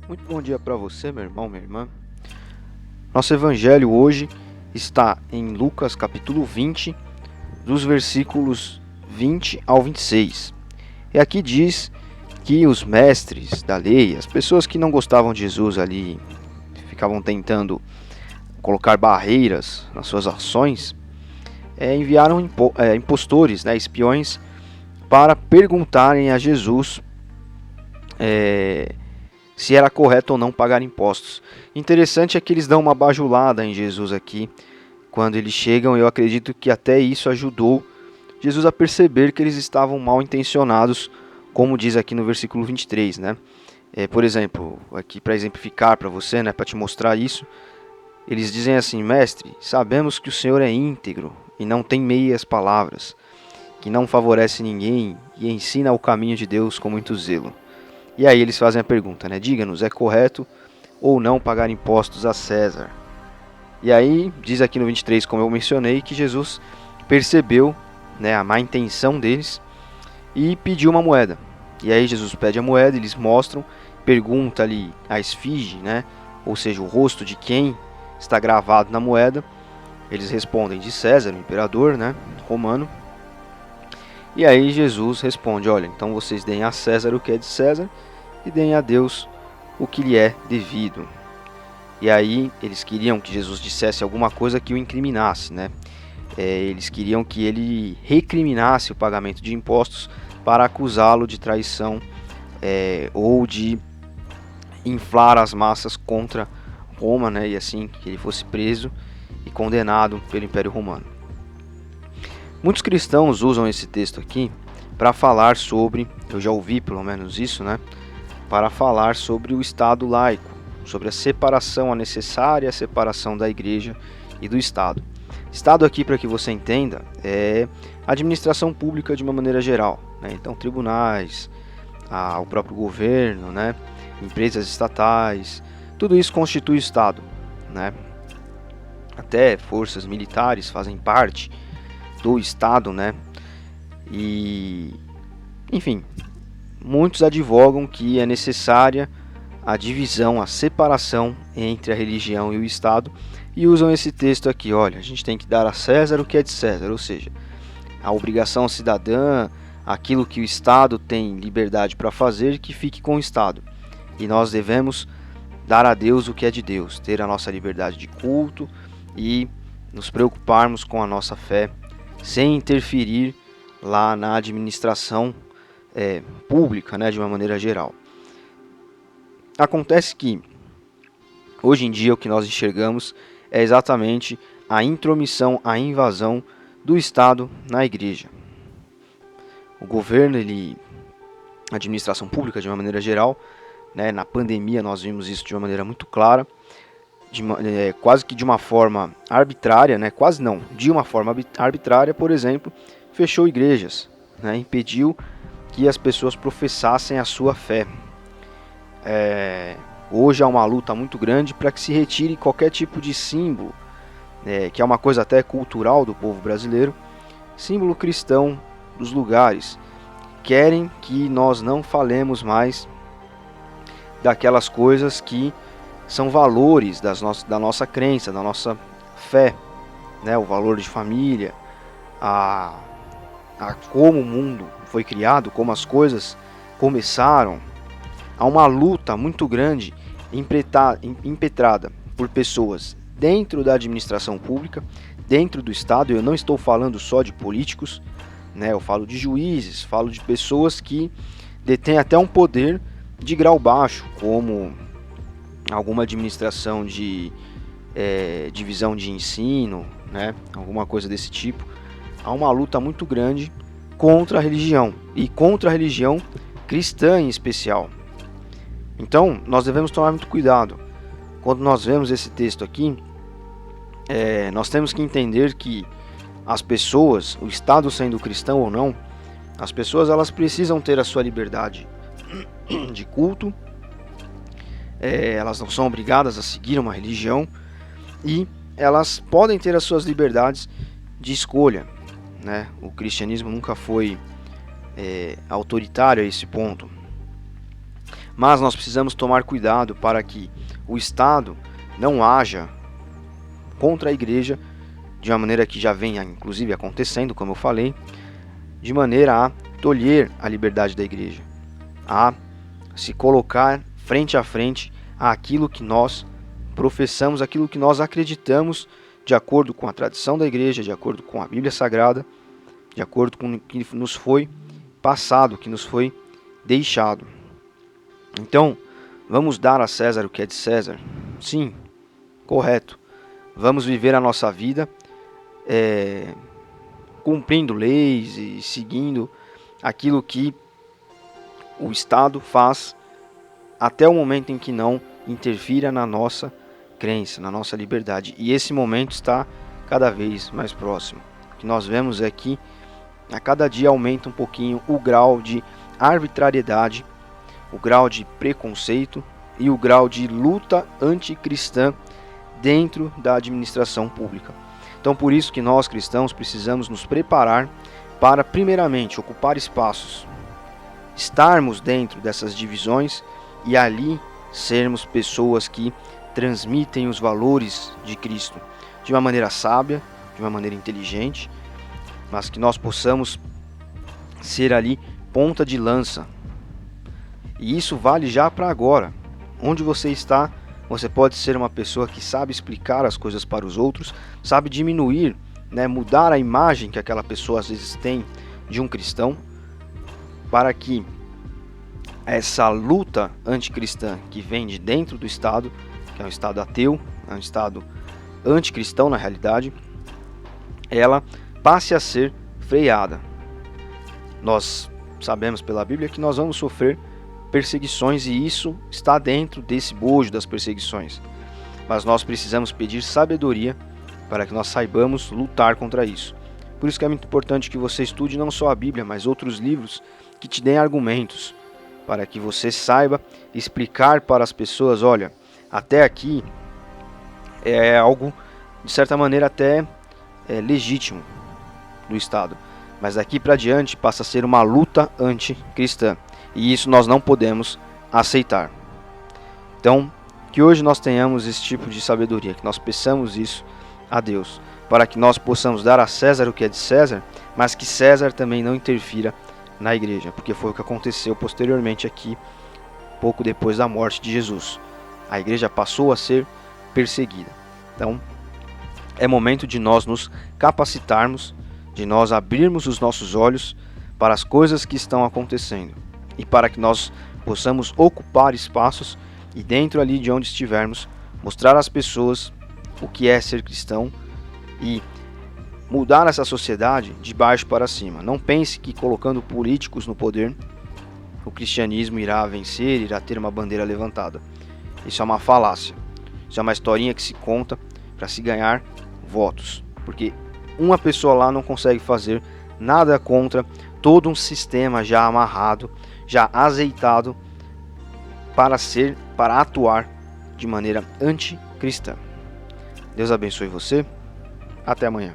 Muito bom dia para você, meu irmão, minha irmã. Nosso evangelho hoje está em Lucas capítulo 20, dos versículos 20 ao 26. E aqui diz que os mestres da lei, as pessoas que não gostavam de Jesus ali, ficavam tentando colocar barreiras nas suas ações, enviaram impostores, espiões, para perguntarem a Jesus se era correto ou não pagar impostos. Interessante é que eles dão uma bajulada em Jesus aqui, quando eles chegam. Eu acredito que até isso ajudou Jesus a perceber que eles estavam mal intencionados, como diz aqui no versículo 23, né? Por exemplo, aqui para exemplificar para você, para te mostrar isso, eles dizem assim: Mestre, sabemos que o Senhor é íntegro e não tem meias palavras, que não favorece ninguém e ensina o caminho de Deus com muito zelo. E aí eles fazem a pergunta, Diga-nos, é correto ou não pagar impostos a César? E aí diz aqui no 23, como eu mencionei, que Jesus percebeu a má intenção deles e pediu uma moeda. E aí Jesus pede a moeda, eles mostram, pergunta ali a esfinge, ou seja, o rosto de quem está gravado na moeda. Eles respondem de César, o imperador, romano. E aí Jesus responde: olha, então vocês deem a César o que é de César e deem a Deus o que lhe é devido. E aí eles queriam que Jesus dissesse alguma coisa que o incriminasse, Eles queriam que ele recriminasse o pagamento de impostos para acusá-lo de traição ou de inflar as massas contra Roma, e assim que ele fosse preso e condenado pelo Império Romano. Muitos cristãos usam esse texto aqui para falar sobre, eu já ouvi pelo menos isso, para falar sobre o Estado laico, sobre a separação, a necessária separação da Igreja e do Estado. Estado aqui, para que você entenda, é a administração pública de uma maneira geral, Então tribunais, o próprio governo, empresas estatais, tudo isso constitui o Estado, Até forças militares fazem parte do Estado, E, enfim, muitos advogam que é necessária a divisão, a separação entre a religião e o Estado, e usam esse texto aqui: olha, a gente tem que dar a César o que é de César, ou seja, a obrigação cidadã, aquilo que o Estado tem liberdade para fazer, que fique com o Estado. E nós devemos dar a Deus o que é de Deus, ter a nossa liberdade de culto e nos preocuparmos com a nossa fé, sem interferir lá na administração pública, de uma maneira geral. Acontece que, hoje em dia, o que nós enxergamos é exatamente a intromissão, a invasão do Estado na Igreja. O governo, a administração pública de uma maneira geral, na pandemia nós vimos isso de uma maneira muito clara, quase que de uma forma arbitrária, quase não, de uma forma arbitrária, por exemplo, fechou igrejas, impediu que as pessoas professassem a sua fé. Hoje há uma luta muito grande para que se retire qualquer tipo de símbolo, que é uma coisa até cultural do povo brasileiro, símbolo cristão dos lugares. Querem que nós não falemos mais daquelas coisas que são valores da nossa crença, da nossa fé, o valor de família, a como o mundo foi criado, como as coisas começaram. Há uma luta muito grande impetrada por pessoas dentro da administração pública, dentro do Estado. Eu não estou falando só de políticos, eu falo de juízes, falo de pessoas que detêm até um poder de grau baixo, como alguma administração de divisão de ensino, alguma coisa desse tipo. Há uma luta muito grande contra a religião, e contra a religião cristã em especial. Então, nós devemos tomar muito cuidado. Quando nós vemos esse texto aqui, nós temos que entender que as pessoas, o Estado sendo cristão ou não, as pessoas elas precisam ter a sua liberdade de culto, elas não são obrigadas a seguir uma religião, e elas podem ter as suas liberdades de escolha. O cristianismo nunca foi autoritário a esse ponto. Mas nós precisamos tomar cuidado para que o Estado não haja contra a igreja de uma maneira que já venha inclusive acontecendo, como eu falei, de maneira a tolher a liberdade da igreja, a se colocar frente a frente àquilo que nós professamos, aquilo que nós acreditamos, de acordo com a tradição da igreja, de acordo com a Bíblia Sagrada, de acordo com o que nos foi passado, que nos foi deixado. Então, vamos dar a César o que é de César? Sim, correto. Vamos viver a nossa vida cumprindo leis e seguindo aquilo que o Estado faz até o momento em que não interfira na nossa crença, na nossa liberdade. E esse momento está cada vez mais próximo. O que nós vemos é que a cada dia aumenta um pouquinho o grau de arbitrariedade, o grau de preconceito e o grau de luta anticristã dentro da administração pública. Então, por isso que nós cristãos precisamos nos preparar para, primeiramente, ocupar espaços, estarmos dentro dessas divisões e ali sermos pessoas que transmitem os valores de Cristo de uma maneira sábia, de uma maneira inteligente, mas que nós possamos ser ali ponta de lança. E isso vale já para agora. Onde você está, você pode ser uma pessoa que sabe explicar as coisas para os outros, sabe diminuir, mudar a imagem que aquela pessoa às vezes tem de um cristão, para que essa luta anticristã que vem de dentro do Estado, que é um Estado ateu, é um Estado anticristão na realidade, ela passe a ser freada. Nós sabemos pela Bíblia que nós vamos sofrer perseguições e isso está dentro desse bojo das perseguições. Mas nós precisamos pedir sabedoria para que nós saibamos lutar contra isso. Por isso que é muito importante que você estude não só a Bíblia, mas outros livros que te deem argumentos, para que você saiba explicar para as pessoas, olha, até aqui é algo, de certa maneira, até legítimo do Estado. Mas daqui para diante passa a ser uma luta anticristã. E isso nós não podemos aceitar. Então, que hoje nós tenhamos esse tipo de sabedoria, que nós peçamos isso a Deus, para que nós possamos dar a César o que é de César, mas que César também não interfira na igreja, porque foi o que aconteceu posteriormente aqui, pouco depois da morte de Jesus. A igreja passou a ser perseguida. Então, é momento de nós nos capacitarmos, de nós abrirmos os nossos olhos para as coisas que estão acontecendo e para que nós possamos ocupar espaços e dentro ali de onde estivermos, mostrar às pessoas o que é ser cristão e mudar essa sociedade de baixo para cima. Não pense que colocando políticos no poder, o cristianismo irá vencer, irá ter uma bandeira levantada. Isso é uma falácia. Isso é uma historinha que se conta para se ganhar votos. Porque uma pessoa lá não consegue fazer nada contra todo um sistema já amarrado, já azeitado para atuar de maneira anticristã. Deus abençoe você. Até amanhã.